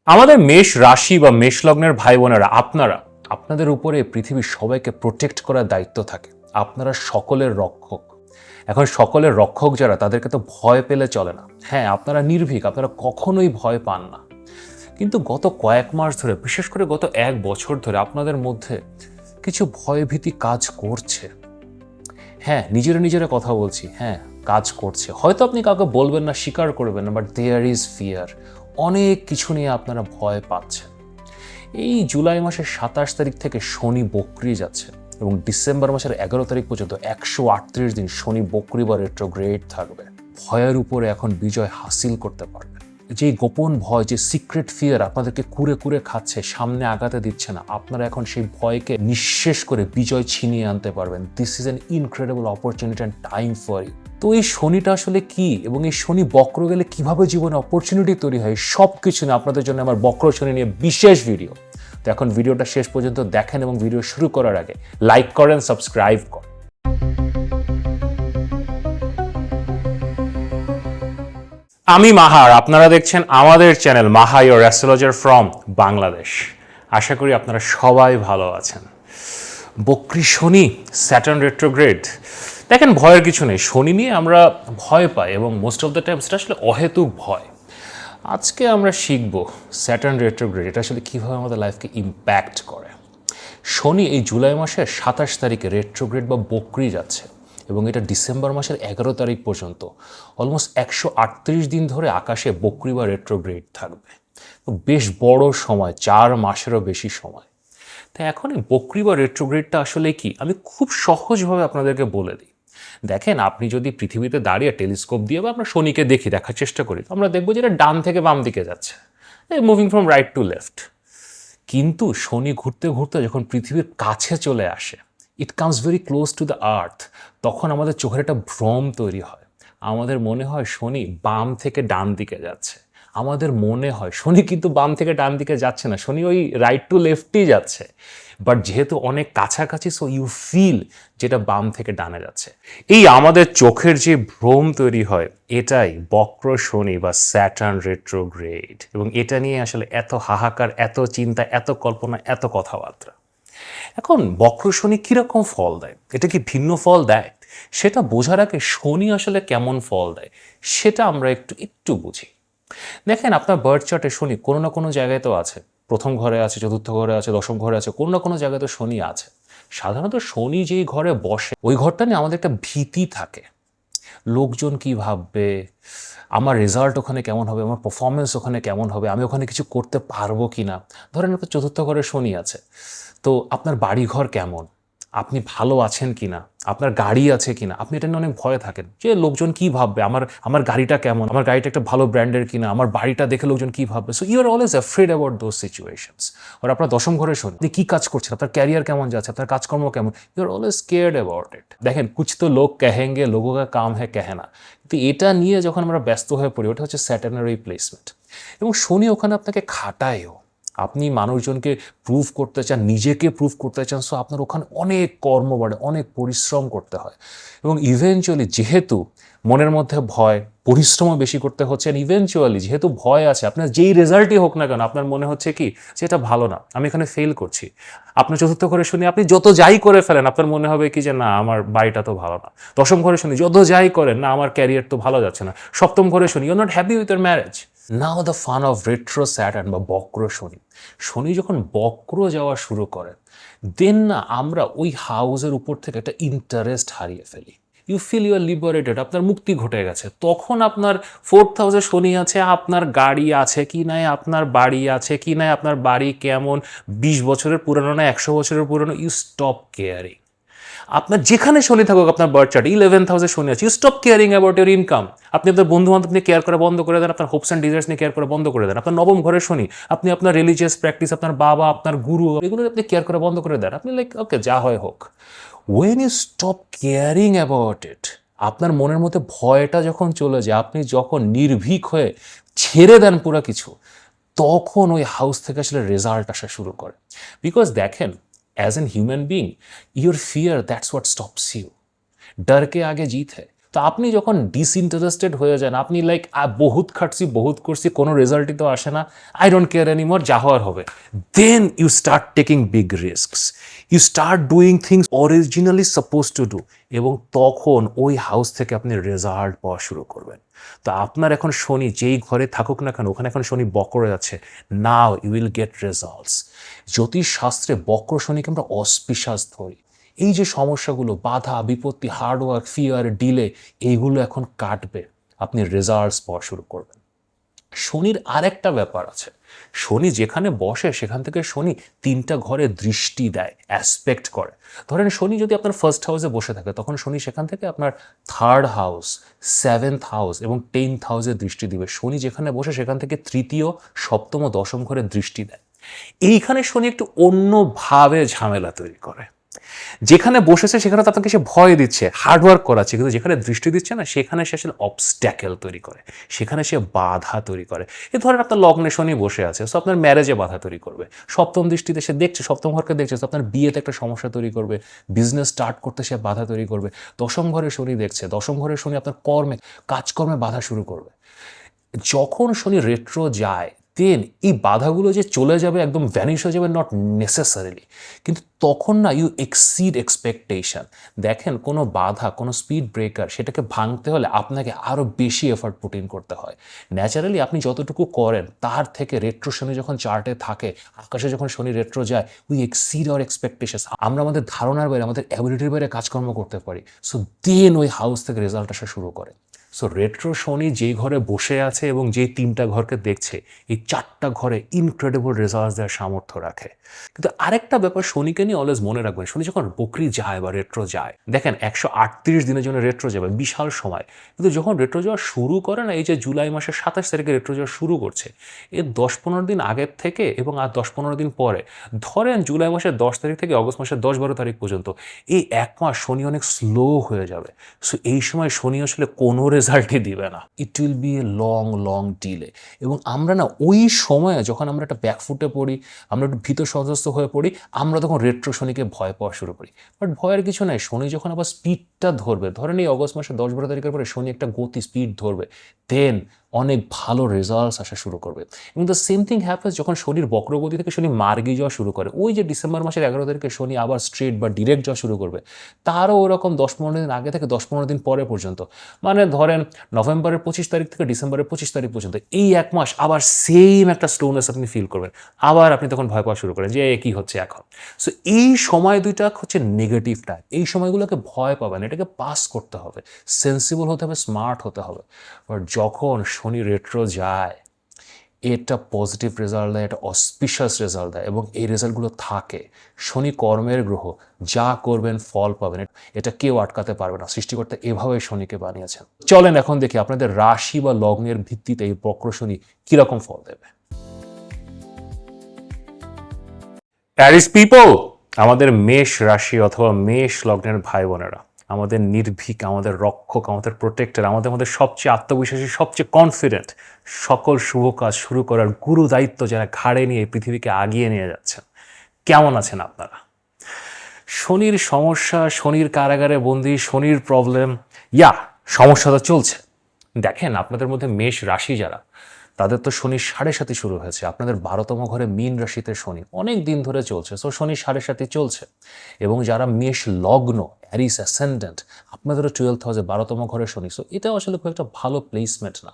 আমাদের মেষ রাশি বা মেষ লগ্নের ভাই বোনেরা আপনাদের উপরে পৃথিবীর সবাইকে প্রোটেক্ট করার দায়িত্ব থাকে। আপনারা সকলের রক্ষক। এখন সকলের রক্ষক যারা, তাদেরকে তো ভয় পেলে চলে না। হ্যাঁ, আপনারা নির্ভীক, আপনারা কখনোই ভয় পান না। কিন্তু গত কয়েক মাস ধরে, বিশেষ করে গত 1 বছর ধরে আপনাদের মধ্যে কিছু ভয়ভীতি কাজ করছে। হ্যাঁ, নিজেরা কথা বলছি, হ্যাঁ কাজ করছে। হয়তো আপনি কাউকে বলবেন না, স্বীকার করবেন না, বাট দেয়ার ইজ ফিয়ার। অনেক কিছু নিয়ে আপনারা ভয় পাচ্ছেন। এই জুলাই মাসের 27 তারিখ থেকে শনি বক্রি যাচ্ছে এবং ডিসেম্বর মাসের 11 তারিখ পর্যন্ত 138 দিন শনি বক্রি বা রেট্রোগ্রেড থাকবে। ভয়ের উপরে এখন বিজয় হাসিল করতে পারবে। যে গোপন ভয়, যে সিক্রেট ফিয়ার আপনাদেরকে কুরে কুরে খাচ্ছে, সামনে আগাতে দিচ্ছে না, আপনারা এখন সেই ভয়কে নিঃশেষ করে বিজয় ছিনিয়ে আনতে পারবেন। This is an incredible opportunity and time for you. তো এই শনিটা আসলে কি এবং এই শনি বক্র গেলে কিভাবে জীবনে অপরচুনিটি তৈরি হয়, সব কিছু নিয়ে আপনাদের জন্য আমার বক্র শনি নিয়ে বিশেষ ভিডিও। তো এখন ভিডিওটা শেষ পর্যন্ত দেখেন এবং ভিডিও শুরু করার আগে লাইক করেন, সাবস্ক্রাইব করেন। আমি মাহার, আপনারা দেখছেন আমাদের channel Maha your astrologer from Bangladesh. আশা করি আপনারা সবাই ভালো আছেন। বক্রী শনি, স্যাটার্ন রেট্রোগ্রেড, দেখেন ভয়ের কিছু নেই। শনি নিয়ে আমরা ভয় পাই এবং মোস্ট অফ দ্য টাইম সেটা আসলে অহেতুক ভয়। আজকে আমরা শিখব স্যাটার্ন রেট্রোগ্রেড এটা আসলে কীভাবে আমাদের লাইফকে ইম্প্যাক্ট করে। শনি এই জুলাই মাসের 27 তারিখে রেট্রোগ্রেড বা বক্রি যাচ্ছে এবং এটা ডিসেম্বর মাসের 11 তারিখ পর্যন্ত অলমোস্ট 138 দিন ধরে আকাশে বক্রি বা রেট্রোগ্রেড থাকবে। তো বেশ বড় সময়, 4 মাসেরও বেশি সময়। তাই এখন এই বক্রি বা রেট্রোগ্রেডটা আসলে কি, আমি খুব সহজভাবে আপনাদেরকে বলে দিই। দেখেন, আপনি যদি পৃথিবীতে দাঁড়িয়ে টেলিস্কোপ দিয়ে বা আমরা শনিকে দেখার চেষ্টা করি, আমরা দেখবো যে এটা ডান থেকে বাম দিকে যাচ্ছে, moving from right to left. কিন্তু শনি ঘুরতে ঘুরতে যখন পৃথিবীর কাছে চলে আসে, it comes very close to the earth, তখন আমাদের চোখের একটা ভ্রম তৈরি হয়। আমাদের মনে হয় শনি বাম থেকে ডান দিকে যাচ্ছে। আমাদের মনে হয় শনি কিন্তু বাম থেকে ডান দিকে যাচ্ছে না, শনি ওই রাইট টু লেফটই যাচ্ছে। বাট যেহেতু অনেক কাছাকাছি, সো ইউ ফিল যেটা বাম থেকে ডানে যাচ্ছে। এই আমাদের চোখের যে ভ্রম তৈরি হয়, এটাই বক্র শনি বা স্যাটার্ন রেট্রোগ্রেড। এবং এটা নিয়ে আসলে এত হাহাকার, এত চিন্তা, এত কল্পনা, এত কথাবার্তা। এখন বক্র শনি কীরকম ফল দেয়, এটা কি ভিন্ন ফল দেয়, সেটা বোঝার আগে শনি আসলে কেমন ফল দেয় সেটা আমরা একটু বুঝি। দেখেন, আপনার বার্থ চার্টে শনি কোনো না কোনো জায়গায় তো আছে। প্রথম ঘরে আছে, চতুর্থ ঘরে আছে, দশম ঘরে আছে, কোনো না কোনো জায়গায় তো শনি আছে। সাধারণত শনি যেই ঘরে বসে, ওই ঘরটা নিয়ে আমাদের একটা ভীতি থাকে। লোকজন কি ভাববে, আমার রেজাল্ট ওখানে কেমন হবে, আমার পারফরমেন্স ওখানে কেমন হবে, আমি ওখানে কিছু করতে পারবো কি না। ধরেন আপনার চতুর্থ ঘরে শনি আছে, তো আপনার বাড়িঘর কেমন, আপনি ভালো আছেন কিনা, আপনার গাড়ি আছে কিনা, আপনি এটা নিয়ে অনেক ভয়ে থাকেন যে লোকজন কি ভাববে, আমার গাড়িটা কেমন, আমার গাড়িটা একটা ভালো ব্র্যান্ডের কিনা, আমার বাড়িটা দেখে লোকজন কি ভাববে। So you are always afraid about those situations. আর আপনার দশম ঘরে শনি, আপনি কি কাজ করছেন, আপনার ক্যারিয়ার কেমন যাচ্ছে, আপনার কাজকর্ম কেমন, you are always scared about it. দেখেন, কুছ তো লোক কহেঙ্গে, লোগোं का काम है कहना। কিন্তু এটা নিয়ে যখন আমরা ব্যস্ত হয়ে পড়ি, ওটা হচ্ছে স্যাটার্নের এই প্লেসমেন্ট। এবং শনি ওখানে আপনাকে খাটায়ও। আপনি মানুষজনকে প্রুভ করতে চান, নিজেকে প্রুভ করতে চান, সো আপনার ওখানে অনেক কর্ম বাড়ে, অনেক পরিশ্রম করতে হয়। এবং ইভেনচুয়ালি যেহেতু মনের মধ্যে ভয়, পরিশ্রমও বেশি করতে হচ্ছে। ইভেনচুয়ালি যেহেতু ভয় আছে, আপনার যেই রেজাল্টই হোক না কেন, আপনার মনে হচ্ছে কি যে এটা ভালো না, আমি এখানে ফেল করছি। আপনার চতুর্থ ঘরে শুনি আপনি যত যাই করে ফেলেন, আপনার মনে হবে কি যে না, আমার বাড়িটা তো ভালো না। দশম ঘরে শুনি যত যাই করেন, না আমার ক্যারিয়ার তো ভালো যাচ্ছে না। সপ্তম ঘরে শুনি you are not happy with your marriage. Now the fun of retro Saturn বা বক্র শনি। শনি যখন বক্র যাওয়া শুরু করে, দেন না আমরা ওই হাউসের উপর থেকে একটা ইন্টারেস্ট হারিয়ে ফেলি। You feel you are liberated, আপনার মুক্তি ঘটে গেছে। তখন আপনার 4th হাউসে শনি আছে, আপনার গাড়ি আছে কি নাই, আপনার বাড়ি আছে কি নাই, আপনার বাড়ি কেমন, 20 বছরের পুরনো না 100 বছরের পুরনো, ইউ স্টপ কেয়ারিং। আপনার যেখানে শনি থাকুক, আপনার বার্থ চার্ট 11th হাউসে শনি আছে, you stop caring about your income. আপনি আপনার বন্ধু বান্ধব নিয়ে কেয়ার করা বন্ধ করে দেন, আপনার হোপস অ্যান্ড ডিজায়ার্স নিয়ে কেয়ার করা বন্ধ করে দেন। আপনার নবম ঘরে শনি, আপনি আপনার রিলিজিয়াস প্র্যাকটিস, আপনার বাবা, আপনার গুরু, এগুলো আপনি কেয়ার করা বন্ধ করে দেন। আপনি লাইক ওকে, যা হয় হোক। When you stop caring about it, আপনার মনের মধ্যে ভয়টা যখন চলে যায়, আপনি যখন নির্ভীক হয়ে ছেড়ে দেন পুরো কিছু, তখন ওই হাউস থেকে আসলে রেজাল্ট আসা শুরু করে। বিকজ দেখেন, as an human being your fear that's what stops you. डर के आगे जीत है। তো আপনি যখন ডিসইন্টারেস্টেড হয়ে যান, আপনি লাইক বহুত খাটছি, বহুত করছি, কোনো রেজাল্টই তো আসে না, আই ডোন্ট কেয়ার এনিমোর, যা হওয়ার হবে, then you start taking big risks, you start doing things originally suppose to do, এবং তখন ওই হাউস থেকে আপনি রেজাল্ট পাওয়া শুরু করবেন। তো আপনার এখন শনি যেই ঘরে থাকুক না কেন, ওখানে এখন শনি বক্রে যাচ্ছে, now you will get results. জ্যোতিষ শাস্ত্রে বক্র শনিকে আমরা অস্পিশাস ধরি। এই যে সমস্যাগুলো, বাধা বিপত্তি, হার্ডওয়ার্ক, ফিয়ার, ডিলে, এইগুলো এখন কাটবে, আপনি রেজাল্টস পাওয়া শুরু করবেন। শনির আরেকটা ব্যাপার আছে, শনি যেখানে বসে সেখান থেকে শনি 3টা ঘরে দৃষ্টি দেয়, অ্যাসপেক্ট করে। ধরেন শনি যদি আপনার ফার্স্ট হাউসে বসে থাকে, তখন শনি সেখান থেকে আপনার 3rd হাউস, 7th হাউস এবং 10th হাউসে দৃষ্টি দিবে। শনি যেখানে বসে সেখান থেকে 3য়, 7ম ও 10ম ঘরে দৃষ্টি দেয়। এইখানে শনি একটু অন্যভাবে ঝামেলা তৈরি করে। যেখানে বসেছে সেখানে তো আপনাকে সে ভয় দিচ্ছে, হার্ডওয়ার্ক করাচ্ছে, কিন্তু যেখানে দৃষ্টি দিচ্ছে না সেখানে সে আসলে অবস্ট্যাকেল তৈরি করে, সেখানে সে বাধা তৈরি করে। এই ধরেন আপনার লগ্নে শনি বসে আছে, সো আপনার ম্যারেজে বাধা তৈরি করবে। 7ম দৃষ্টিতে সে দেখছে, 7ম ঘরকে দেখছে, তো আপনার বিয়েতে একটা সমস্যা তৈরি করবে, বিজনেস স্টার্ট করতে সে বাধা তৈরি করবে। 10ম ঘরে শনি দেখছে, 10ম ঘরে শনি আপনার কর্মে, কাজকর্মে বাধা শুরু করবে। যখন শনি রেট্রো যায়, দেন এই বাধাগুলো যে চলে যাবে, একদম ভ্যানিশ হয়ে যাবে, নট নেসেসারিলি, কিন্তু তখন না ইউ এক্সিড এক্সপেকটেশন। দেখেন কোনো বাধা, কোনো স্পিড ব্রেকার, সেটাকে ভাঙতে হলে আপনাকে আরও বেশি এফার্ট পুট ইন করতে হয়। ন্যাচারালি আপনি যতটুকু করেন তার থেকে রেট্রো শনি যখন চার্টে থাকে, আকাশে যখন শনি রেট্রো যায়, উই এক্সিড আওয়ার এক্সপেকটেশন। আমরা আমাদের ধারণার বাইরে, আমাদের অ্যাবিলিটির বাইরে কাজকর্ম করতে পারি। সো দেন ওই হাউস থেকে রেজাল্ট আসা শুরু করে। সো রেট্রো শনি যেই ঘরে বসে আছে এবং যেই 3টা ঘরকে দেখছে, এই 4টা ঘরে ইনক্রেডিবল রেজাল্ট দেওয়ার সামর্থ্য রাখে। কিন্তু আরেকটা ব্যাপার শনিকে নিয়ে অলওয়েজ মনে রাখবেন, শনি যখন বকরি যায় বা রেট্রো যায়, দেখেন 138 দিনের জন্য রেট্রো যাবে, বিশাল সময়। কিন্তু যখন রেট্রো যাওয়া শুরু করে না, এই যে জুলাই মাসের 27 তারিখে রেট্রো যাওয়া শুরু করছে, এর 10-15 দিন আগের থেকে এবং আর 10-15 দিন পরে, ধরেন জুলাই মাসের 10 তারিখ থেকে অগস্ট মাসের 10-12 তারিখ পর্যন্ত, এই 1 মাস শনি অনেক স্লো হয়ে যাবে। সো এই সময় শনি আসলে কোনো রেজাল্টই দিবে না, it will B a long long delay. এবং আমরা না ওই সময়ে যখন আমরা একটা ব্যাকফুটে পড়ি, আমরা একটু ভীত সন্ত্রস্ত হয়ে পড়ি, আমরা তখন রেট্রো শনিকে ভয় পাওয়া শুরু করি। বাট ভয়ের কিছু নাই, শনি যখন আবার স্পিডটা ধরবে, ধরেন এই অগস্ট মাসের 10-12 তারিখের পরে শনি একটা গতি স্পিড ধরবে, দেন অনেক ভালো রেজাল্টস আসা শুরু করবে। এবং দ্য সেম থিং হ্যাপেন্স যখন শনির বক্রগতি থেকে শনি মার্গে যাওয়া শুরু করে। ওই যে ডিসেম্বর মাসের 11 তারিখে শনি আবার স্ট্রেট বা ডিরেক্ট যাওয়া শুরু করবে, তারও ওরকম 10-15 দিন আগে থেকে 10-15 দিন পরে পর্যন্ত, মানে ধরেন নভেম্বরের 25 তারিখ থেকে ডিসেম্বরের 25 তারিখ পর্যন্ত, এই 1 মাস আবার সেম একটা স্লোনেস আপনি ফিল করবেন। আবার আপনি তখন ভয় পাওয়া শুরু করেন যে কি হচ্ছে এখন। সো এই সময় দুইটা হচ্ছে নেগেটিভ টাইম। এই সময়গুলোকে ভয় পাবেন, এটাকে পাস করতে হবে, সেন্সিবল হতে হবে, স্মার্ট হতে হবে। বাট যখন শনি রেট্রো যায়, এটা পজিটিভ রেজাল্ট দেয়, এটা অসপিশাস রেজাল্ট দেয়, এবং এই রেজাল্টগুলো থাকে। শনি কর্মের গ্রহ, যা করবেন ফল পাবেন, এটা কেউ আটকাতে পারবে না। সৃষ্টিকর্তা এভাবে শনিকে বানিয়েছেন। চলেন এখন দেখি আপনাদের রাশি বা লগ্নের ভিত্তিতে এই বক্র শনি কিরকম ফল দেবে। অ্যারিস পিপল, আমাদের মেষ রাশি অথবা মেষ লগ্নের ভাই বোনেরা, আমাদের নির্ভীক, আমাদের রক্ষক, আমাদের প্রোটেক্টর, আমাদের মধ্যে সবচেয়ে আত্মবিশ্বাসী, সবচেয়ে কনফিডেন্ট, সকল শুভ কাজ শুরু করার গুরু দায়িত্ব যারা ঘাড়ে নিয়ে এই পৃথিবীকে আগিয়ে নিয়ে যাচ্ছেন, কেমন আছেন আপনারা? শনির সমস্যা, শনির কারাগারে বন্দি, শনির প্রবলেম, সমস্যা তো চলছে। দেখেন আপনাদের মধ্যে মেষ রাশি যারা, তাদের তো শনি 7.5 শুরু হয়েছে। আপনাদের 12তম ঘরে মীন রাশিতে শনি অনেক দিন ধরে চলছে, সো শনি 7.5 চলছে। এবং যারা মেষ লগ্ন, অ্যারিস অ্যাসেন্ডেন্ট, আপনাদেরও 12th হাউসে 12তম ঘরে শনি, সো এটা আসলে খুব একটা ভালো প্লেসমেন্ট না।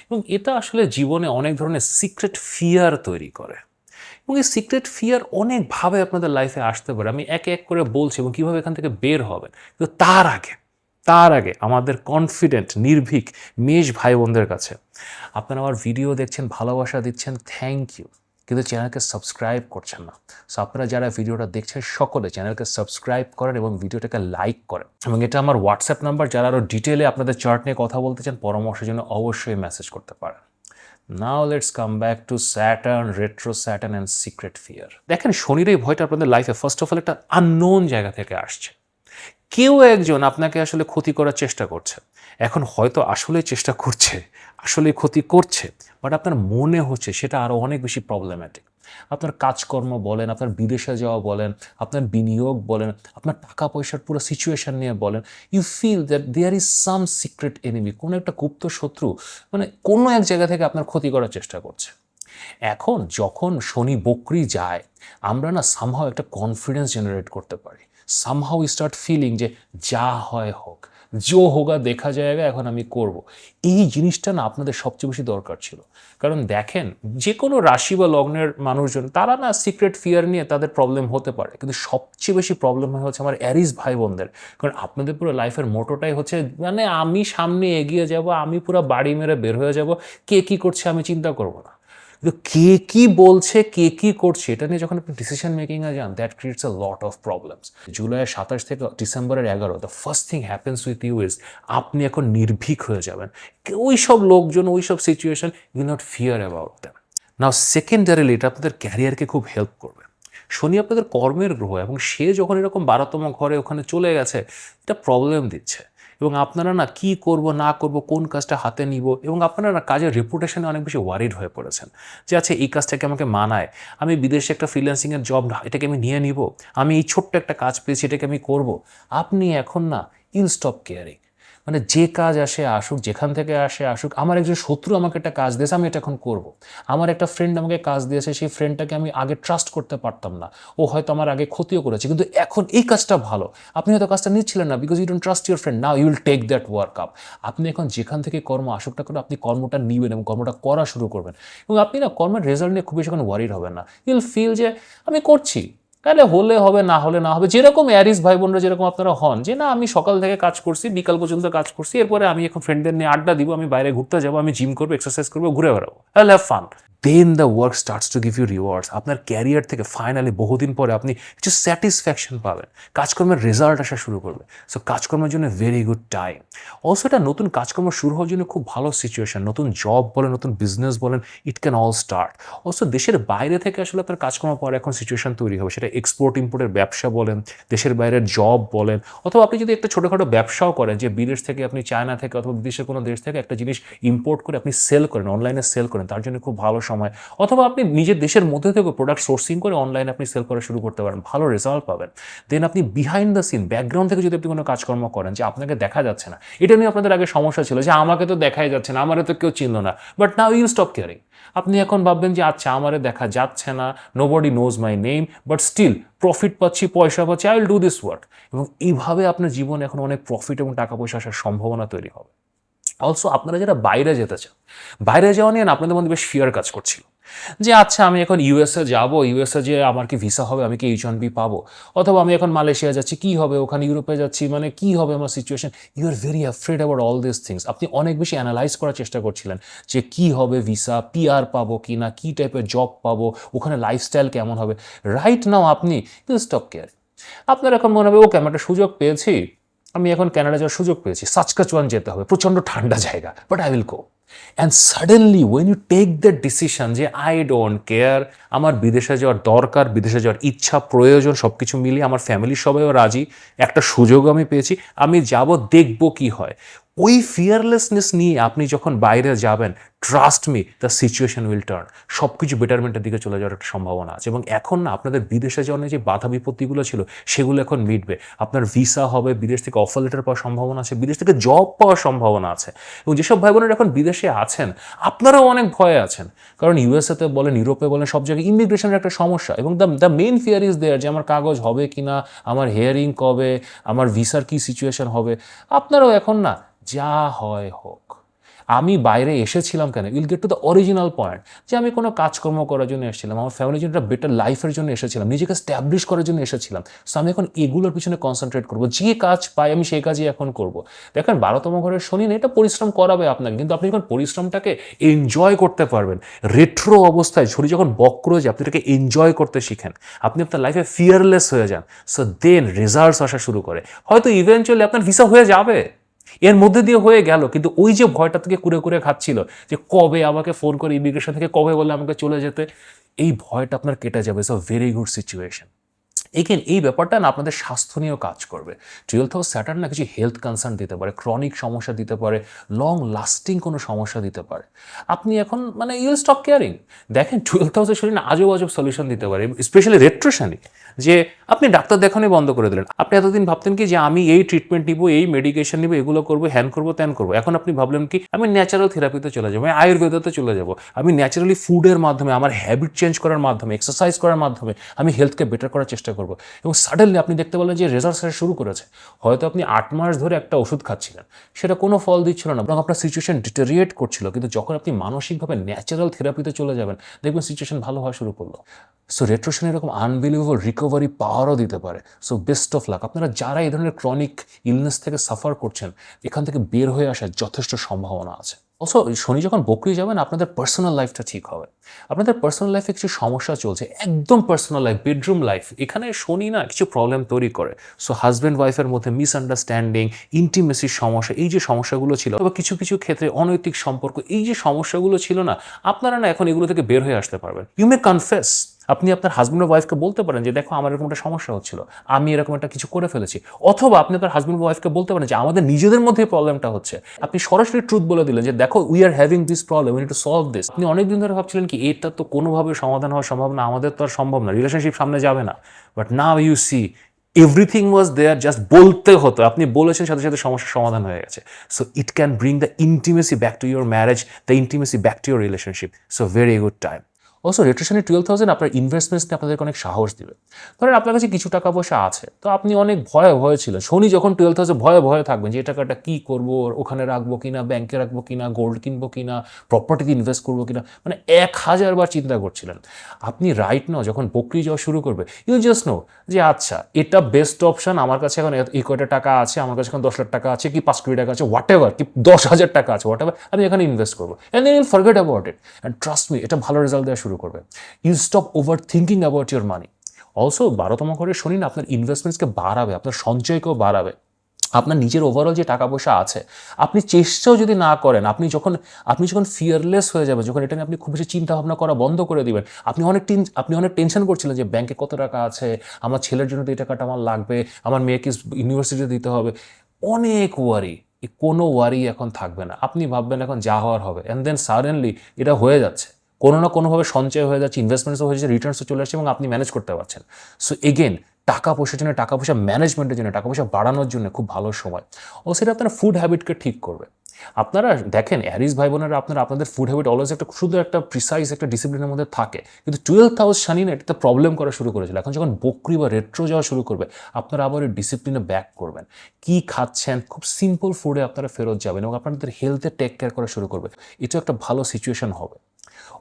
এবং এটা আসলে জীবনে অনেক ধরনের সিক্রেট ফিয়ার তৈরি করে, এবং এই সিক্রেট ফিয়ার অনেকভাবে আপনাদের লাইফে আসতে পারে। আমি এক এক করে বলছি এবং কীভাবে এখান থেকে বের হবেন। কিন্তু তার আগে আমাদের কনফিডেন্ট নির্ভীক মেষ ভাই বোনদের কাছে, আপনারা আমার ভিডিও দেখছেন, ভালোবাসা দিচ্ছেন, থ্যাংক ইউ, কিন্তু চ্যানেলকে সাবস্ক্রাইব করছেন না। সো আপনারা যারা ভিডিওটা দেখছেন সকলে চ্যানেলকে সাবস্ক্রাইব করেন এবং ভিডিওটাকে লাইক করেন। এবং এটা আমার হোয়াটসঅ্যাপ নাম্বার, যারা আরও ডিটেলে আপনাদের চার্ট নিয়ে কথা বলতে চান, পরামর্শের জন্য অবশ্যই মেসেজ করতে পারেন। Now let's come back to Saturn, retro Saturn and secret fear. দেখেন শনির এই ভয়টা আপনাদের লাইফে ফার্স্ট অফ অল একটা আননোন জায়গা থেকে আসছে। কেউ একজন আপনাকে আসলে ক্ষতি করার চেষ্টা করছে। এখন হয়তো আসলে চেষ্টা করছে, আসলে ক্ষতি করছে, বাট আপনার মনে হচ্ছে সেটা আরও অনেক বেশি প্রবলেম্যাটিক। আপনার কাজকর্ম বলেন, আপনার বিদেশে যাওয়া বলেন, আপনার বিনিয়োগ বলেন, আপনার টাকা পয়সার পুরো সিচুয়েশন নিয়ে বলেন, you feel that there is some secret enemy, কোনো একটা গুপ্ত শত্রু মানে কোনো এক জায়গা থেকে আপনার ক্ষতি করার চেষ্টা করছে। এখন যখন শনি বক্রি যায়, আমরা না সামহাও একটা কনফিডেন্স জেনারেট করতে পারি। সামহাও স্টার্ট ফিলিং যে যা হয় হোক, জো হোগা দেখা জায়গা, এখন আমি করব। এই জিনিসটা না আপনাদের সবচেয়ে বেশি দরকার ছিল। কারণ দেখেন, যে কোনো রাশি বা লগ্নের মানুষজন তারা না সিক্রেট ফিয়ার নিয়ে তাদের প্রবলেম হতে পারে, কিন্তু সবচেয়ে বেশি প্রবলেম হয় হচ্ছে আমার অ্যারিস ভাই বোনদের। কারণ আপনাদের পুরো লাইফের মোটোটাই হচ্ছে মানে আমি সামনে এগিয়ে যাব, আমি পুরো বাড়ি মেরে বের হয়ে যাব, কে কী করছে আমি চিন্তা করব না। কিন্তু কে কী বলছে, কে কী করছে, এটা নিয়ে যখন আপনি ডিসিশন মেকিংয়ে যান, that creates a lot of problems. জুলাইয়ের 27 থেকে ডিসেম্বরের 11, the first thing happens with you is আপনি এখন নির্ভীক হয়ে যাবেন। ওই সব লোকজন, ওই সব situation, you not fear about them. Now secondarily এটা আপনাদের ক্যারিয়ারকে খুব হেল্প করবে। শনি আপনাদের কর্মের গ্রহ, এবং সে যখন এরকম 12তম ঘরে ওখানে চলে গেছে, এটা প্রবলেম দিচ্ছে। এবং আপনারা না কি করব না করব, কোন কাজটা হাতে নিব, এবং আপনারা না কাজের রেপুটেশনে অনেক বেশি ওয়ারিড হয়ে পড়েছেন যে আচ্ছা এই কাজটাকে আমাকে মানায়, আমি বিদেশে একটা ফ্রিল্যান্সিংয়ের জব, এটাকে আমি নিয়ে নিব, আমি এই ছোট্ট একটা কাজ পেয়েছি এটাকে আমি করব। আপনি এখন না ইল স্টপ কেয়ারিং, মানে যে কাজ আসে আসুক, যেখান থেকে আসে আসুক, আমার একজন শত্রু আমাকে একটা কাজ দিয়েছে, আমি এটা এখন করব। আমার একটা ফ্রেন্ড আমাকে কাজ দিয়েছে, সেই ফ্রেন্ডটাকে আমি আগে ট্রাস্ট করতে পারতাম না, ও হয়তো আমার আগে ক্ষতিও করেছে, কিন্তু এখন এই কাজটা ভালো, আপনি হয়তো কাজটা নিচ্ছিলেন না because you don't trust your friend, now you will take that work up. আপনি এখন যেখান থেকে কর্ম আসুকটা করে আপনি কর্মটা নিবেন এবং কর্মটা করা শুরু করবেন, এবং আপনি না কর্মের রেজাল্ট নিয়ে খুব বেশি কোনো ওয়ারিড হবেন না। ইউল ফিল যে আমি করছি, তাহলে হলে হবে, না হলে না হবে। যেরকম অ্যারিস ভাই বোনরা যেরকম আপনারা হন যে না আমি সকাল থেকে কাজ করছি, বিকাল পর্যন্ত কাজ করছি, এরপরে আমি এখন ফ্রেন্ডদের নিয়ে আড্ডা দিব, আমি বাইরে ঘুরতে যাবো, আমি জিম করবো, এক্সারসাইজ করবো, ঘুরে বেড়াবো, I have fun. Then the work starts to give you rewards. আপনার ক্যারিয়ার থেকে ফাইনালি বহুদিন পরে আপনি কিছু স্যাটিসফ্যাকশন পাবেন, কাজকর্মের রেজাল্ট আসা শুরু করবে। সো কাজকর্মের জন্য ভেরি গুড টাইম। অলসো এটা নতুন কাজকর্ম শুরু হওয়ার জন্য খুব ভালো সিচুয়েশন। নতুন জব বলেন, নতুন বিজনেস বলেন, it can all start. Also দেশের বাইরে থেকে আসলে আপনার কাজকর্ম পাওয়ার এখন সিচুয়েশন তৈরি হবে, সেটা এক্সপোর্ট ইম্পোর্টের ব্যবসা বলেন, দেশের বাইরের জব বলেন, অথবা আপনি যদি একটা ছোটোখাটো ব্যবসাও করেন যে বিদেশ থেকে আপনি চায়না থেকে অথবা বিদেশের কোনো দেশ থেকে একটা জিনিস ইম্পোর্ট করে আপনি সেল করেন, অনলাইনে সেল করেন, তার জন্য খুব ভালো সময়। অথবা আপনি নিজের দেশের মধ্যে থেকে প্রোডাক্ট সোর্সিং করে অনলাইনে আপনি সেল করা শুরু করতে পারেন, ভালো রেজাল্ট পাবেন। দেন আপনি বিহাইন্ড দ্য সিন, ব্যাকগ্রাউন্ড থেকে যদি আপনি কোনো কাজকর্ম করেন যে আপনাকে দেখা যাচ্ছে না, এটা নিয়ে আপনাদের আগে সমস্যা ছিল যে আমাকে তো দেখাই যাচ্ছে না, আমারে তো কেউ চিনল না, but now you stop caring. আপনি এখন ভাববেন যে আচ্ছা আমারে দেখা যাচ্ছে না, nobody knows my name, but still profit পাচ্ছি, পয়সা পাচ্ছি, I will do this work. এবং এইভাবে আপনার জীবনে এখন অনেক প্রফিট এবং টাকা পয়সা আসার সম্ভাবনা তৈরি হবে। অলসো আপনারা যারা বাইরে যেতে চান, বাইরে যাওয়া নিয়ে আপনাদের মধ্যে বেশ ফিয়ার কাজ করছিল যে আচ্ছা আমি এখন ইউএসএ যাব, ইউএসএ যে আমার কি ভিসা হবে, আমি কি H1B পাবো, অথবা আমি এখন মালয়েশিয়া যাচ্ছি কি হবে, ওখানে ইউরোপে যাচ্ছি মানে কি হবে আমার situation. You are very afraid about all this things. আপনি অনেক বেশি অ্যানালাইজ করার চেষ্টা করছিলেন যে কি হবে, ভিসা PR পাবো কি না, কি টাইপের জব পাবো, ওখানে লাইফস্টাইল কেমন হবে। রাইট নাও আপনি স্টপ কেয়ার। আপনার এখন মনে হবে ওকে আমি একটা সুযোগ পেয়েছি, আমি এখন কানাডা যাওয়ার সুযোগ পেয়েছি, সাচকাচুয়ান যেতে হবে, প্রচণ্ড ঠান্ডা জায়গা, but I will go. And suddenly when you take that decision যে আই ডোন্ট কেয়ার, আমার বিদেশে যাওয়ার দরকার, বিদেশে যাওয়ার ইচ্ছা প্রয়োজন সব কিছু মিলিয়ে আমার ফ্যামিলির সবাইও রাজি, একটা সুযোগ আমি পেয়েছি, আমি যাব, দেখব কি হয়। ওই ফিয়ারলেসনেস নিয়ে আপনি যখন বাইরে যাবেন, trust me the situation will turn, সব কিছু বেটারমেন্টের দিকে চলে যাওয়ার একটা সম্ভাবনা আছে। এবং এখন না আপনাদের বিদেশে যাওয়ার যে বাধা বিপত্তিগুলো ছিল সেগুলো এখন মিটবে। আপনার ভিসা হবে, বিদেশ থেকে অফার লেটার পাওয়ার সম্ভাবনা আছে, বিদেশ থেকে জব পাওয়ার সম্ভাবনা আছে। এবং যেসব ভাই বোনেরা এখন বিদেশে আছেন আপনারাও অনেক ভয়ে আছেন, কারণ ইউএসএতে বলেন, ইউরোপে বলেন, সব জায়গায় ইমিগ্রেশনের একটা সমস্যা, এবং the main fear is there যে আমার কাগজ হবে কি না, আমার হিয়ারিং কবে, আমার ভিসার কি সিচুয়েশন হবে। আপনারাও এখন না যা হয় হোক, আমি বাইরে এসেছিলাম কেন, will get to the original point যে আমি কোনো কাজকর্ম করার জন্য এসেছিলাম, আমার ফ্যামিলির জন্য একটা বেটার লাইফের জন্য এসেছিলাম, নিজেকে স্ট্যাবলিশ করার জন্য এসেছিলাম। সো আমি এখন এগুলোর পিছনে কনসেন্ট্রেট করবো, যে কাজ পাই আমি সেই কাজই এখন করব। দেখেন 12তম ঘরের শনি না, এটা পরিশ্রম করাবে আপনাকে, কিন্তু আপনি যখন পরিশ্রমটাকে এনজয় করতে পারবেন, রেট্রো অবস্থায় শনি যখন বক্র হয়ে যায় আপনি এটাকে এনজয় করতে শিখেন, আপনি আপনার লাইফে ফিয়ারলেস হয়ে যান, সো দেন রেজাল্টস আসা শুরু করে। হয়তো ইভেনচুয়ালি আপনার ভিসা হয়ে যাবে, এর মধ্যে দিয়ে হয়ে গেল, কিন্তু ওই যে ভয়টা থেকে কুরে কুরে খাচ্ছিল যে কবে আমাকে ফোন করে ইমিগ্রেশন থেকে কবে বলে আমাকে চলে যেতে, এই ভয়টা আপনার কেটে যাবে। It's a very good situation. Again এই ব্যাপারটা না আপনাদের স্বাস্থ্য নিয়েও কাজ করবে। 12th হাউস স্যাটার্ন না কিছু হেলথ কনসার্ন দিতে পারে, ক্রনিক সমস্যা দিতে পারে, লং লাস্টিং কোনো সমস্যা দিতে পারে। আপনি এখন মানে ইউল স্টপ কেয়ারিং। দেখেন 12th হাউসের শনি না আজব আজব সলিউশন দিতে পারে, স্পেশালি রেট্রো শনি, যে আপনি ডাক্তার দেখানোই বন্ধ করে দিলেন। আপনি এতদিন ভাবতেন কি যে আমি এই ট্রিটমেন্ট নিব, এই মেডিকেশন নিব, এগুলো করবো, হ্যান করবো, ত্যান করবো। এখন আপনি ভাবলেন কি আমি ন্যাচারাল থেরাপিতে চলে যাবো, আমি আয়ুর্বেদাতে চলে যাবো, আমি ন্যাচারালি ফুডের মাধ্যমে, আমার হ্যাবিট চেঞ্জ করার মাধ্যমে, এক্সারসাইজ করার মাধ্যমে আমি হেলথকে বেটার করার চেষ্টা করবো। এবং সাডেনলি আপনি দেখতে পেলেন যে রেজাল্ট আসা শুরু করেছে। হয়তো আপনি 8 মাস ধরে একটা ওষুধ খাচ্ছিলেন, সেটা কোনো ফল দিচ্ছিল না, এবং আপনার সিচুয়েশন ডিটেরিয়েট করছিল। কিন্তু যখন আপনি মানসিকভাবে ন্যাচারাল থেরাপিতে চলে যাবেন, দেখবেন সিচুয়েশন ভালো হওয়া শুরু করলো। সো রেট্রোশন এরকম আনবিলিভেবল রিকভারি পাওয়ারও দিতে পারে। So best of luck. আপনারা যারা এই ধরনের ক্রনিক ইলনেস থেকে সাফার করছেন, এখান থেকে বের হয়ে আসার যথেষ্ট সম্ভাবনা আছে। অলসো শনি যখন বকরি যাবেন, আপনাদের পার্সোনাল লাইফটা ঠিক হবে। আপনাদের পার্সোনাল লাইফে কিছু সমস্যা চলছে, একদম পার্সোনাল লাইফ, বেডরুম লাইফ, এখানে শনি না কিছু প্রবলেম তৈরি করে। সো হাজব্যান্ড ওয়াইফের মধ্যে মিসআন্ডারস্ট্যান্ডিং, ইন্টিমেসির সমস্যা, এই যে সমস্যাগুলো ছিল, বা কিছু কিছু ক্ষেত্রে অনৈতিক সম্পর্ক, এই যে সমস্যাগুলো ছিল না, আপনারা না এখন এগুলো থেকে বের হয়ে আসতে পারবেন। You may confess. আপনি আপনার হাজব্যান্ড ওয়াইফকে বলতে পারেন যে দেখো আমার এরকম একটা সমস্যা হচ্ছিল, আমি এরকম একটা কিছু করে ফেলেছি। অথবা আপনি আপনার হাজব্যান্ড ওয়াইফকে বলতে পারেন যে আমাদের নিজেদের মধ্যে প্রবলেমটা হচ্ছে। আপনি সরাসরি ট্রুথ বলে দিলেন যে দেখো we are having this problem, we need to solve this. আপনি অনেকদিন ধরে ভাবছিলেন কি এটা তো কোনোভাবে সমাধান হওয়া সম্ভব না, আমাদের তো আর সম্ভব না, রিলেশনশিপ সামনে যাবে না। But now you see everything was there, just বলতে হতো, আপনি বলেছেন, সাথে সাথে সমস্যার সমাধান হয়ে গেছে। So it can bring the intimacy back to your marriage, the intimacy back to your relationship. So very good time. Also রেট্রোশনি 12,000 আপনার ইনভেস্টমেন্টস নিয়ে আপনাদেরকে অনেক সাহস দিবে। ধরেন আপনার কাছে কিছু টাকা পয়সা আছে, তো আপনি অনেক ভয়ে ছিলেন। শনি যখন 12,000 ভয়ে থাকবেন যে এই টাকাটা কী করবো, ওখানে রাখবো কিনা, ব্যাংকে রাখবো কিনা, গোল্ড কিনবো কিনা, প্রপার্টিতে ইনভেস্ট করবো কিনা, মানে 1000 বার চিন্তা করছিলেন। আপনি রাইট নাও যখন বকরি যাওয়া শুরু করবে, ইউ জাস্ট নো যে আচ্ছা এটা বেস্ট অপশন, আমার কাছে এখন এই কয়টা টাকা আছে, আমার কাছে এখন 10 লাখ টাকা আছে, কি 5 কোটি টাকা আছে, হোয়াট এভার, কি 10,000 টাকা আছে, হোয়াট এভার, আমি এখানে ইনভেস্ট করবো। And then you'll forget about it, and trust me, এটা ভালো রেজাল্ট দেওয়া শুরু করবে। You stop over thinking about your money. Also 12তম ঘরে শনি না আপনার ইনভেস্টমেন্টসকে বাড়াবে, আপনার সঞ্চয়কেও বাড়াবে। আপনার নিজের ওভারঅল যে টাকা পয়সা আছে, আপনি চেষ্টাও যদি না করেন, আপনি যখন ফিয়ারলেস হয়ে যাবেন, যখন এটা নিয়ে আপনি খুব বেশি চিন্তা ভাবনা করা বন্ধ করে দিবেন, আপনি অনেক টেনশন করছিলেন যে ব্যাংকে কত টাকা আছে, আমার ছেলের জন্য তো এই টাকাটা আমার লাগবে, আমার মেয়েকে ইউনিভার্সিটিতে দিতে হবে, অনেক ওয়ারি। কোনো ওয়ারি এখন থাকবে না। আপনি ভাববেন এখন যা হওয়ার হবে, অ্যান্ড দেন সাডেনলি এটা হয়ে যাচ্ছে, কোনো না কোনোভাবে সঞ্চয় হয়ে যাচ্ছে, ইনভেস্টমেন্টসও হয়ে যাচ্ছে, রিটার্নসও চলে আসছে, এবং আপনি ম্যানেজ করতে পারছেন। সো এগেন টাকা পয়সার জন্য, টাকা পয়সা ম্যানেজমেন্টের জন্য, টাকা পয়সা বাড়ানোর জন্য খুব ভালো সময়। ও সেটা আপনার ফুড হ্যাবিটকে ঠিক করবে। আপনারা দেখেন অ্যারিস ভাই বোনেরা, আপনাদের ফুড হ্যাবিট অলওয়েজ একটা শুধু একটা প্রিসাইজ একটা ডিসিপ্লিনের মধ্যে থাকে, কিন্তু 12th হাউস শনি না এটাতে প্রবলেম করা শুরু করেছিল। এখন যখন বকরি বা রেট্রো যাওয়া শুরু করবে, আপনারা আবার ওই ডিসিপ্লিনে ব্যাক করবেন। কি খাচ্ছেন, খুব সিম্পল ফুডে আপনারা ফেরত যাবেন, এবং আপনাদের হেলথে টেক কেয়ার করা শুরু করবে। এটাও একটা ভালো সিচুয়েশন হবে।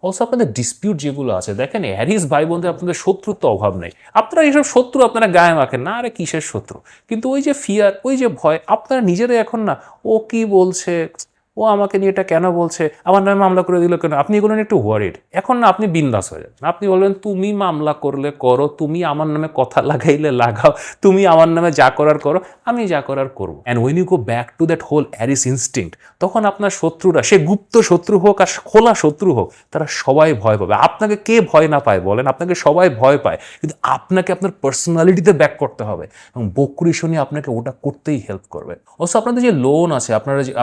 অলসো আপনাদের ডিসপিউট যেগুলো আছে, দেখেন অ্যারিস ভাই বোনদের আপনাদের শত্রুত্ব অভাব নেই। আপনারা এইসব শত্রু আপনারা গায়ে মাখেন না, আরে কিসের শত্রু, কিন্তু ওই যে ফিয়ার, ওই যে ভয়, আপনারা নিজেরাই এখন না ও কি বলছে, ও আমাকে নিয়ে এটা কেন বলছে, আমার নামে মামলা করে দিল কেন, আপনি এগুলো নিয়ে একটু ওয়ারিড। এখন না আপনি বিন্দাস হয়ে যান, আপনি বলবেন তুমি মামলা করলে করো, তুমি আমার নামে কথা লাগাইলে লাগাও, তুমি আমার নামে যা করার করো, আমি যা করার করবো। And when you go back to that whole Aries instinct, তখন আপনার শত্রুরা, সে গুপ্ত শত্রু হোক আর খোলা শত্রু হোক, তারা সবাই ভয় পাবে। আপনাকে কে ভয় না পায় বলেন, আপনাকে সবাই ভয় পায়, কিন্তু আপনাকে আপনার পার্সোনালিটিতে ব্যাক করতে হবে, এবং বকরি শনি আপনাকে ওটা করতেই হেল্প করবে। অবশ্য আপনাদের যে লোন আছে,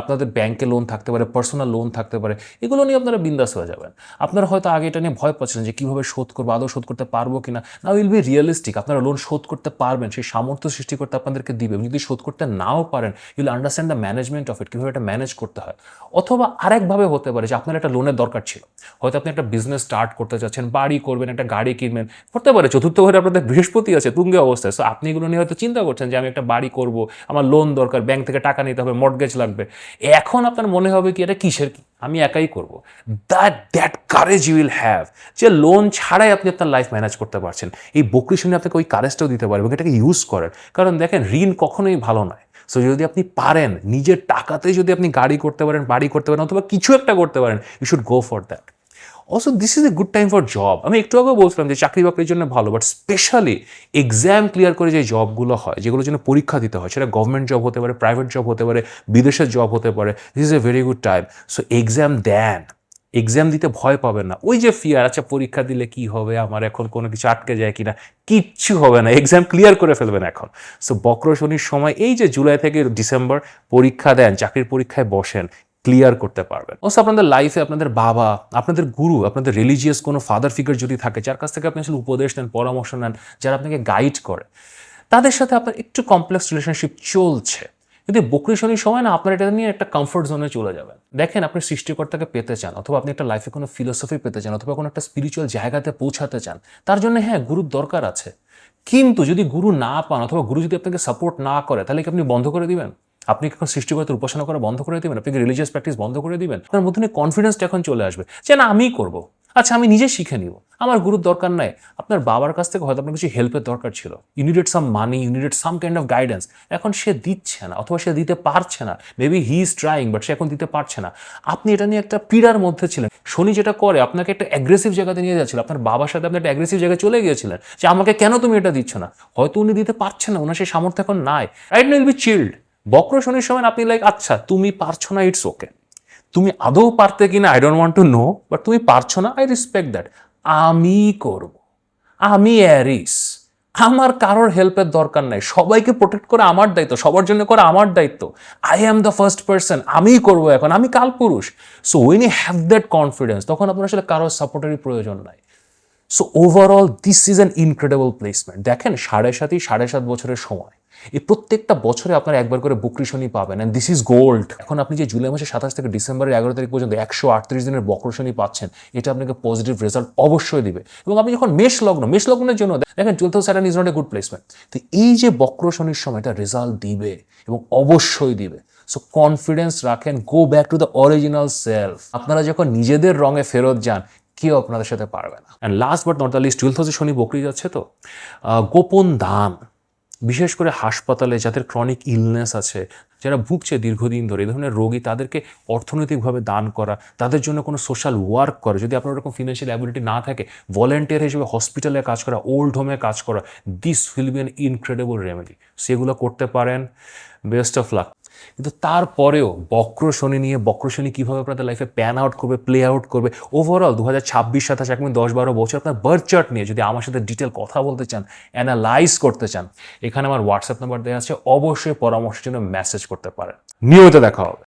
আপনাদের ব্যাংকে লোন থাকতে পারে, পার্সোনাল লোন থাকতে পারে, এগুলো নিয়ে আপনারা বিন্দাস হয়ে যাবেন। আপনারা হয়তো আগে এটা নিয়ে ভয় পাচ্ছিলেন যে কীভাবে শোধ করবো, আদৌ শোধ করতে পারবো কিনা। নাও উইল বি রিয়েলিস্টিক, আপনারা লোন শোধ করতে পারবেন, সেই সামর্থ্য সৃষ্টি করতে আপনাদেরকে দিবে। যদি শোধ করতে নাও পারেন, you'll understand the management of it, কীভাবে এটা ম্যানেজ করতে হয়। অথবা আরেকভাবে হতে পারে যে আপনার একটা লোনের দরকার ছিল, হয়তো আপনি একটা বিজনেস স্টার্ট করতে চাচ্ছেন, বাড়ি করবেন, একটা গাড়ি কিনবেন, করতে পারে চতুর্থ ঘরে আপনাদের বৃহস্পতি আছে তুঙ্গে অবস্থায়। সো আপনি এগুলো নিয়ে হয়তো চিন্তা করছেন যে আমি একটা বাড়ি করব, আমার লোন দরকার, ব্যাংক থেকে টাকা নিতে হবে, মর্টগেজ লাগবে। এখন আপনার মনে হবে কি এটা কিসের কি, আমি একাই করব। That courage you will have, যে লোন ছাড়াই আপনি আপনার লাইফ ম্যানেজ করতে পারছেন। এই বকরি শনি আপনাকে ওই কারেজটাও দিতে পারবে, এবং এটাকে ইউজ করেন। কারণ দেখেন ঋণ কখনোই ভালো নয়। সো যদি আপনি পারেন নিজের টাকাতে যদি আপনি গাড়ি করতে পারেন, বাড়ি করতে পারেন, অথবা কিছু একটা করতে পারেন, you should go for that. Also this is a good time for job. আমি একটু আগেও বলছিলাম যে চাকরি বাকরির জন্য ভালো, বাট স্পেশালি এক্সাম ক্লিয়ার করে যে জবগুলো হয়, যেগুলোর জন্য পরীক্ষা দিতে হয়, সেটা গভর্নমেন্ট জব হতে পারে, প্রাইভেট জব হতে পারে, বিদেশের জব হতে পারে, this is a very good time. So exam দেন, এক্সাম দিতে ভয় পাবেন না, ওই যে ফিয়ার, আচ্ছা পরীক্ষা দিলে কি হবে, আমার এখন কোনো কিছু আটকে যায় কিনা, কিচ্ছু হবে না, এক্সাম ক্লিয়ার করে ফেলবেন এখন। সো বক্র শনির সময় এই যে জুলাই থেকে ডিসেম্বর পরীক্ষা দেন, চাকরির পরীক্ষায় বসেন, ক্লিয়ার করতে পারবেন। অবশ্য আপনাদের লাইফে আপনাদের বাবা, আপনাদের গুরু, আপনাদের রিলিজিয়াস কোনো ফাদার ফিগার যদি থাকে, যার কাছ থেকে আপনি আসলে উপদেশ নেন, পরামর্শ নেন, যারা আপনাকে গাইড করে, তাদের সাথে আপনার একটু কমপ্লেক্স রিলেশনশিপ চলছে। কিন্তু বকরি শনির সময় না আপনার এটা নিয়ে একটা কমফোর্ট জোনে চলে যাবেন। দেখেন, আপনি সৃষ্টিকর্তাকে পেতে চান, অথবা আপনি একটা লাইফে কোনো ফিলোসফি পেতে চান, অথবা কোনো একটা স্পিরিচুয়াল জায়গাতে পৌঁছাতে চান, তার জন্য হ্যাঁ গুরুর দরকার আছে। কিন্তু যদি গুরু না পান, অথবা গুরু যদি আপনাকে সাপোর্ট না করে, তাহলে কি আপনি বন্ধ করে দিবেন? আপনি কি এখন সৃষ্টিকর্তার উপাসনা করা বন্ধ করে দিবেন? আপনি কি রিলিজিয়াস প্র্যাকটিস বন্ধ করে দিবেন? আপনার মধ্যে কনফিডেন্সটা এখন চলে আসবে যে না, আমিই করবো, আচ্ছা আমি নিজে শিখে নিব, আমার গুরুর দরকার নাই। আপনার বাবার কাছ থেকে হয়তো আপনার কিছু হেল্পের দরকার ছিল, you needed some money, you needed some kind of guidance, এখন সে দিচ্ছে না, অথবা সে দিতে পারছে না, maybe he is trying but সে এখন দিতে পারছে না। আপনি এটা নিয়ে একটা পীড়ার মধ্যে ছিলেন। শনি যেটা করে, আপনাকে একটা অ্যাগ্রেসিভ জায়গাতে নিয়ে যাচ্ছিল, আপনার বাবার সাথে আপনি একটা অ্যাগ্রেসিভ জায়গায় চলে গিয়েছিলেন যে আমাকে কেন তুমি এটা দিচ্ছ না, হয়তো উনি দিতে পারছেন না, ওনার সেই সামর্থ্য এখন নাই, রাইট? Will be child. বক্র শনির সময় আপনি লাইক আচ্ছা তুমি পারছো না, ইটস ওকে, তুমি আদৌ পারতে কিনা I don't want to know, but তুমি পারছো না, আই রেসপেক্ট দ্যাট। আমি করব, আমি অ্যারিস, আমার কারোর হেল্পের দরকার নাই, সবাইকে প্রোটেক্ট করা আমার দায়িত্ব, সবার জন্য করা আমার দায়িত্ব, I am the first person, আমিই করবো এখন, আমি কালপুরুষ। So when you have that confidence, তখন আপনার আসলে কারোর সাপোর্টেরই প্রয়োজন নাই। So overall this is an incredible placement. দেখেন 7.5 বছরের সময়, এই প্রত্যেকটা বছরে আপনারা একবার করে বকরি শনি পাবেন, অ্যান্ড দিস ইজ গোল্ড। এখন আপনি যে জুলাই মাসের 27 থেকে ডিসেম্বরের 11 তারিখ পর্যন্ত 138 দিনের বকর শনি পাচ্ছেন, এটা আপনাকে পজিটিভ রেজাল্ট অবশ্যই দিবে। এবং আপনি যখন মেষ লগ্নের জন্য দেখেন 12th Saturn is not a good placement, তো এই যে বক্র শনির সময় এটা রেজাল্ট দিবে এবং অবশ্যই দিবে। সো কনফিডেন্স রাখেন, গো back to the original self. আপনারা যখন নিজেদের রঙে ফেরত যান, কেউ আপনাদের সাথে পারবে না। And last but not the least, 12th হাউসে শনি বকরি যাচ্ছে, তো গোপন দান, বিশেষ করে হাসপাতালে যাদের ক্রনিক ইলনেস আছে, যারা ভুগছে দীর্ঘদিন ধরে, এই ধরনের রোগী, তাদেরকে অর্থনৈতিকভাবে দান করা, তাদের জন্য কোনো সোশ্যাল ওয়ার্ক করা, যদি আপনার ওরকম ফিনান্সিয়াল অ্যাবিলিটি না থাকে, ভলেন্টিয়ার হিসেবে হসপিটালে কাজ করা, ওল্ড হোমে কাজ করা, this will be an incredible remedy. সেগুলো করতে পারেন, বেস্ট অফ লাক। কিন্তু তারপরেও বক্র শনি কীভাবে আপনাদের লাইফে প্যান আউট করবে, প্লে আউট করবে, ওভারঅল 2026-27 একদম 10-12 বছর আপনার বার্থ চার্ট নিয়ে যদি আমার সাথে ডিটেল কথা বলতে চান, অ্যানালাইজ করতে চান, এখানে আমার হোয়াটসঅ্যাপ নাম্বার দেওয়া আছে, অবশ্যই পরামর্শের জন্য মেসেজ করতে পারেন। নিয়মিত দেখা হবে।